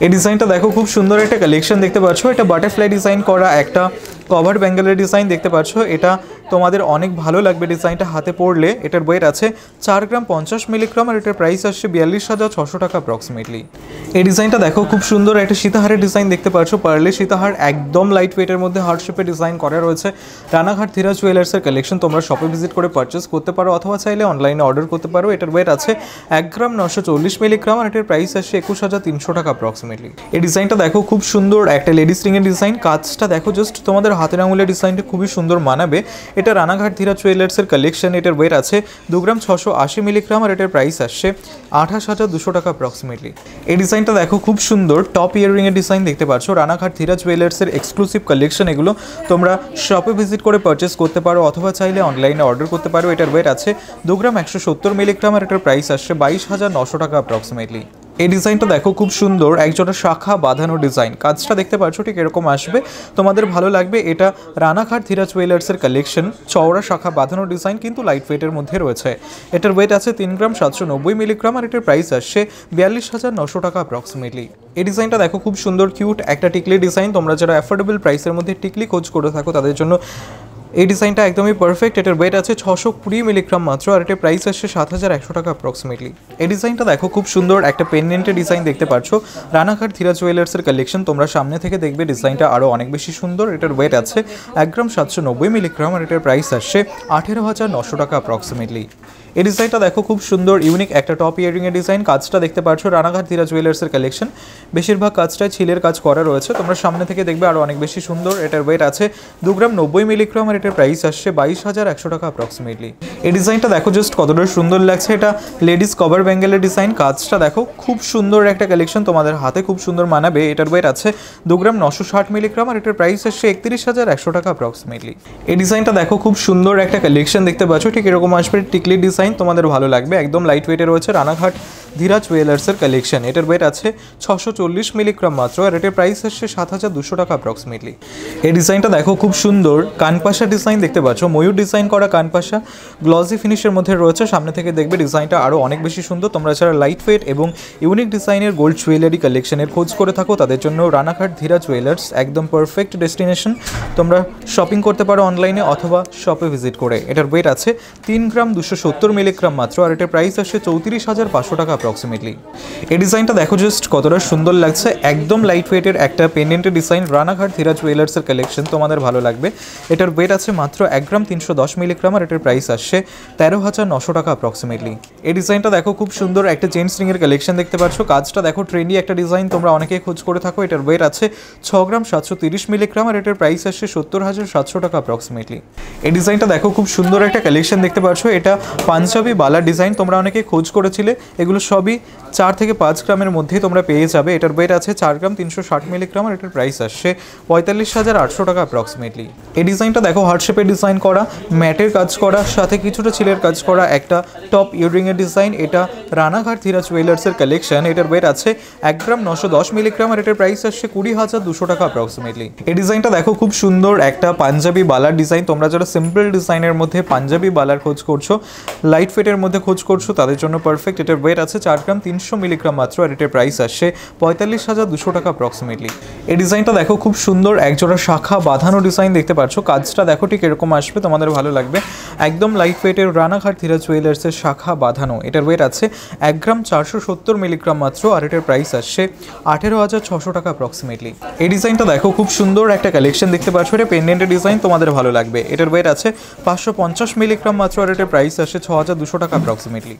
এই ডিজাইনটা দেখো খুব সুন্দর একটা কালেকশন দেখতে পাচ্ছ। এটা বাটারফ্লাই ডিজাইন করা একটা কভার ব্যাঙ্গেলের ডিজাইন দেখতে পাচ্ছ। এটা তোমাদের অনেক ভালো লাগবে ডিজাইনটা হাতে পড়লে। এটার ওয়েট আছে 4 গ্রাম 50 মিলিগ্রাম আর এটার প্রাইস আসছে 42,600 টাকা অ্যাপ্রক্সিমেটলি। এই ডিজাইনটা দেখো খুব সুন্দর একটা সীতাহারের ডিজাইন দেখতে পাচ্ছ। পার্লে সীতাহার একদম লাইট ওয়েটের মধ্যে হার্ট শেপে ডিজাইন করা রয়েছে। রানাঘাট ধীরাজ জুয়েলার্সের কালেকশন। তোমরা শপে ভিজিট করে পারচেস করতে পারো অথবা চাইলে অনলাইনে অর্ডার করতে পারো। এটার ওয়েট আছে 1 গ্রাম 940 মিলিগ্রাম আর এটার প্রাইস আসছে 21,300 টাকা অ্যাপ্রক্সিমেটলি। এই ডিজাইনটা দেখো খুব সুন্দর একটা লেডিস রিংয়ের ডিজাইন। কাজটা দেখো জাস্ট তোমাদের হাতের আঙুলের ডিজাইনটা খুবই সুন্দর মানাবে। এটা রানাঘাট ধীরাজ জুয়েলার্সের কালেকশন। এটার ওয়েট আছে 2 গ্রাম 680 মিলিগ্রাম আর এটার প্রাইস আসছে 28,200 টাকা অ্যাপ্রক্সিমেটলি। এই ডিজাইনটা দেখো খুব সুন্দর টপ ইয়াররিংয়ের ডিজাইন দেখতে পাচ্ছ। রানাঘাট ধীরাজ জুয়েলার্সের এক্সক্লুসিভ কালেকশন এগুলো। তোমরা শপে ভিজিট করে পারচেস করতে পারো অথবা চাইলে অনলাইনে অর্ডার করতে পারো। এটার ওয়েট আছে 2 গ্রাম 170 মিলিগ্রাম আর এটার প্রাইস আসছে 22,900 টাকা অ্যাপ্রক্সিমেটলি। এই ডিজাইনটা দেখো খুব সুন্দর একজোড়া শাখা বাঁধানো ডিজাইন। কাজটা দেখতে পাচ্ছ ঠিক এরকম আসবে, তোমাদের ভালো লাগবে। এটা রানাঘাট ধীরাজ জুয়েলার্সের কালেকশন। চওড়া শাখা বাঁধানো ডিজাইন কিন্তু লাইট ওয়েটের মধ্যে রয়েছে। এটার ওয়েট আছে 3 গ্রাম 790 মিলিগ্রাম আর এটার প্রাইস আসছে 42,900 টাকা অ্যাপ্রক্সিমেটলি। এই ডিজাইনটা দেখো খুব সুন্দর কিউট একটা টিকলি ডিজাইন। তোমরা যারা অ্যাফোর্ডেবল প্রাইসের মধ্যে টিকলি খোঁজ করে থাকো তাদের জন্য এই ডিজাইনটা একদমই পারফেক্ট। এটার ওয়েট আছে 620 মিলিগ্রাম মাত্র আর এটার প্রাইস আসছে 7,100 টাকা অ্যাপ্রক্সিমেটলি। এই ডিজাইনটা দেখো খুব সুন্দর একটা পেন্ডেন্টের ডিজাইন দেখতে পাচ্ছ। রানাঘাট ধীরাজ জুয়েলার্সের কালেকশন। তোমরা সামনে থেকে দেখবে ডিজাইনটা আরও অনেক বেশি সুন্দর। এটার ওয়েট আছে 1 গ্রাম 790 মিলিগ্রাম আর এটার প্রাইস আসছে 18,900 টাকা অ্যাপ্রক্সিমেটলি। এই ডিজাইনটা দেখো খুব সুন্দর ইউনিক একটা টপ ইয়াররিংয়ের ডিজাইন। কাজটা দেখতে পাচ্ছ রানাঘাট ধীরাজ জুয়েলার্সের কালেকশন। বেশিরভাগ কাজটায় ছিলের কাজ করা রয়েছে। তোমরা সামনে থেকে দেখবে আরও অনেক বেশি সুন্দর। এটার ওয়েট আছে 2 গ্রাম 90 মিলিগ্রাম আর এটার প্রাইস আসছে 22,100 টাকা অ্যাপ্রক্সিমেটলি। এই ডিজাইনটা দেখো জাস্ট কতটা সুন্দর লাগছে। এটা লেডিস কভার ব্যাঙ্গেলের ডিজাইন। কাজটা দেখো খুব সুন্দর একটা কালেকশন, তোমাদের হাতে খুব সুন্দর মানাবে। এটার ওয়েট আছে 2 গ্রাম 960 মিলিগ্রাম আর এটার প্রাইস আসছে 31,100 টাকা অ্যাপ্রক্সিমেটলি। এই ডিজাইনটা দেখো খুব সুন্দর একটা কালেকশন দেখতে পাচ্ছ। ঠিক এরকম আসবে টিকলি ডিজাইন, তোমাদের ভালো লাগবে। একদম লাইট ওয়েটে রয়েছে রানাঘাট ধীরাজ জুয়েলার্সের কালেকশন। এটার ওয়েট আছে 640 মিলিগ্রাম মাত্র আর এটার প্রাইস আসছে 7,200 টাকা অ্যাপ্রক্সিমেটলি। এই ডিজাইনটা দেখো খুব সুন্দর কানপাশা ডিজাইন দেখতে পাচ্ছ। ময়ূর ডিজাইন করা কানপাশা গ্লসি ফিনিশের মধ্যে রয়েছে। সামনে থেকে দেখবে ডিজাইনটা আরও অনেক বেশি সুন্দর। তোমরা যারা লাইট ওয়েট এবং ইউনিক ডিজাইনের গোল্ড জুয়েলারি কালেকশনের খোঁজ করে থাকো তাদের জন্য রানাঘাট ধীরাজ জুয়েলার্স একদম পারফেক্ট ডেস্টিনেশন। তোমরা শপিং করতে পারো অনলাইনে অথবা শপে ভিজিট করে। এটার ওয়েট আছে 3 গ্রাম 270 মিলিগ্রাম মাত্র আর এটার প্রাইস আসছে 34,500 টাকা অ্যাপ্রক্সিমেটলি। এই ডিজাইনটা দেখো জাস্ট কতটা সুন্দর লাগছে। একদম লাইট ওয়েটের একটা পেন্ডেন্টের ডিজাইন। রানাঘাট ধীরাজ জুয়েলার্সের কালেকশন, তোমাদের ভালো লাগবে। এটার ওয়েট আছে মাত্র 1 গ্রাম 310 মিলিগ্রাম আর এটার প্রাইস আসছে 13,900 টাকা অ্যাপ্রক্সিমেটলি। এই ডিজাইনটা দেখো খুব সুন্দর একটা জেন্টস রিংয়ের কালেকশন দেখতে পাচ্ছ। কাজটা দেখো ট্রেন্ডি একটা ডিজাইন, তোমরা অনেকেই খোঁজ করে থাকো। এটার ওয়েট আছে 6 গ্রাম 730 মিলিগ্রাম আর এটার প্রাইস আসছে 70,700 টাকা অ্যাপ্রক্সিমেটলি। এই ডিজাইনটা দেখো খুব সুন্দর একটা কালেকশন দেখতে পাচ্ছ। এটা পাঞ্জাবি বালার ডিজাইন, তোমরা অনেকে খোঁজ করেছিলে। এগুলো সবই 4 থেকে 5 গ্রামের মধ্যেই তোমরা পেয়ে যাবে। এটার ওয়েট আছে 4 গ্রাম 360 মিলিগ্রাম আর এটার প্রাইস আসছে 45,800 টাকা অ্যাপ্রক্সিমেটলি। এই ডিজাইনটা দেখো হার্ট শেপের ডিজাইন করা, ম্যাটের কাজ করা, সাথে কিছুটা ছিলের কাজ করা একটা টপ ইয়াররিংয়ের ডিজাইন। এটা রানাঘাট ধীরাজ জুয়েলার্সের কালেকশন। এটার ওয়েট আছে 1 গ্রাম 910 মিলিগ্রাম আর এটার প্রাইস আসছে 20,200 টাকা অ্যাপ্রক্সিমেটলি। এই ডিজাইনটা দেখো খুব সুন্দর একটা পাঞ্জাবি বালার ডিজাইন। তোমরা যারা সিম্পল ডিজাইনের মধ্যে পাঞ্জাবি বালার খোঁজ করছো, লাইট ফিটের মধ্যে খোঁজ করছো তাদের জন্য পারফেক্ট। এটার ওয়েট আছে 4 গ্রাম 300 মিলিগ্রাম মাত্র আর এটার প্রাইস আসছে 45,200 টাকা অ্যাপ্রক্সিমেটলি। এই ডিজাইনটা দেখো খুব সুন্দর একজোড়া শাখা বাঁধানো ডিজাইন দেখতে পাচ্ছ। কাজটা দেখো ঠিক এরকম আসবে, তোমাদের ভালো লাগবে। একদম লাইট ওয়েটের রানাঘাট ধীরাজ জুয়েলার্সের শাখা বাঁধানো। এটার ওয়েট আছে 1 গ্রাম 470 মিলিগ্রাম মাত্র আর এটার প্রাইস আসছে 18,600 টাকা অ্যাপ্রক্সিমেটলি। এই ডিজাইনটা দেখো খুব সুন্দর একটা কালেকশন দেখতে পাচ্ছ। এটা পেন্ডেন্টের ডিজাইন, তোমাদের ভালো লাগবে। এটার ওয়েট আছে 550 মিলিগ্রাম মাত্র আর এটার প্রাইস আসছে 6,200 টাকা অ্যাপ্রক্সিমেটলি।